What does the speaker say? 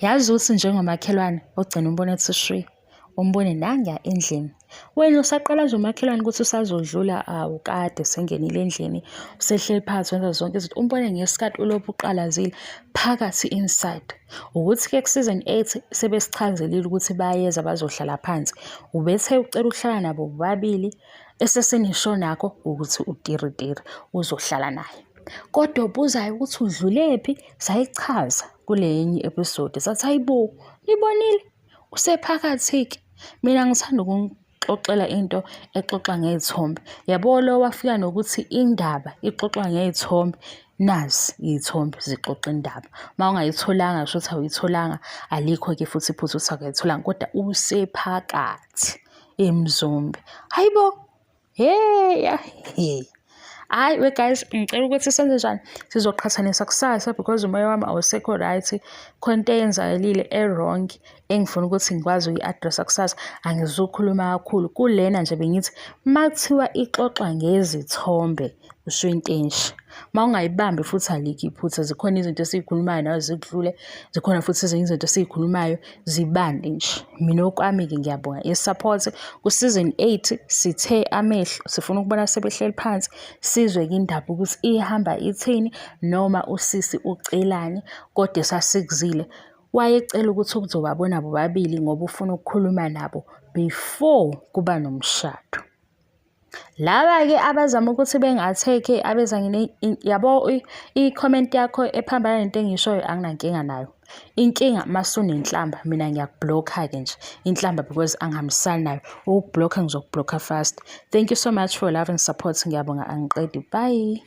Yazi ukuthi njengomakhelwane ogcina umbone ethi shwi, umbone nanguya endlini. Wena usaqala nje umakhelwane ukuthi usazodlula, awu kade sengenile endlini, usehleli phansi wenza zonke izinto. Umbone ngesikhathi ulokhu uqalazile phakathi inside. Ukuthi-ke ku-season 8 sebesichazelile ukuthi bayeza bazohlala phansi. Ubethe ucela ukuhlala nabo bobabili, esesenisho nakho ukuthi utiritiri uzohlala naye. Kodwa ubuzayo ukuthi udlulephi, sayichaza kule enye episode sathi hayibo, nibonile usephakathi-ke. Mina ngithanda ukunixoxela into exoxa ngezithombe. Yabo lo wafika nokuthi indaba ixoxwa ngezithombe, nazi izithombe zixoxa indaba. Mawungayitholanga kusho ukuthi awuyitholanga, alikho-ke futhi iphutha ukuthi akayitholanga, kodwa usephakathi emzombe. Hayibo, hey. Hayi we guys, ngicela ukuthi senze njani, sizoqhathanisa kusasa because umoya wami awusekho right, khona into eyenzakalile e-wrong engifuna ukuthi ngikwazi uyi-addressa kusasa. Angizukhuluma kakhulu kulena nje, bengithi makuthiwa ixoxa ngezithombe usho into enje. Mawungayibambi futhi alikho iphutha, zikhona izinto esiyikhulumayo nazo zikudlule, zikhona futhi ezinye izinto esiyikhulumayo zibande nje. Mina okwami-ke ngiyabonga i-support ku-season 8, sithe amehlo sifuna ukubona sebehleli phansi sizwe-ke indaba ukuthi ihamba ithini noma usisi ucelani, kodwa sasikuzile. Wayecela ukuthi ukuzobabona bobabili ngoba ufuna ukukhuluma nabo before kuba nomshado. Laba-ke abazama ukuthi bengatheke abeza yabo i-comment yakho ephambana nento engishoyo anginankinga nayo. Inkinga masunenhlamba, mina ngiyakubhlokha-ke nje inhlamba because angihambisani nayo. Ukubhlokha ngizokubhlokha fast. Thank you so much for love and support. Ngiyabonga, angiqedi. Bye.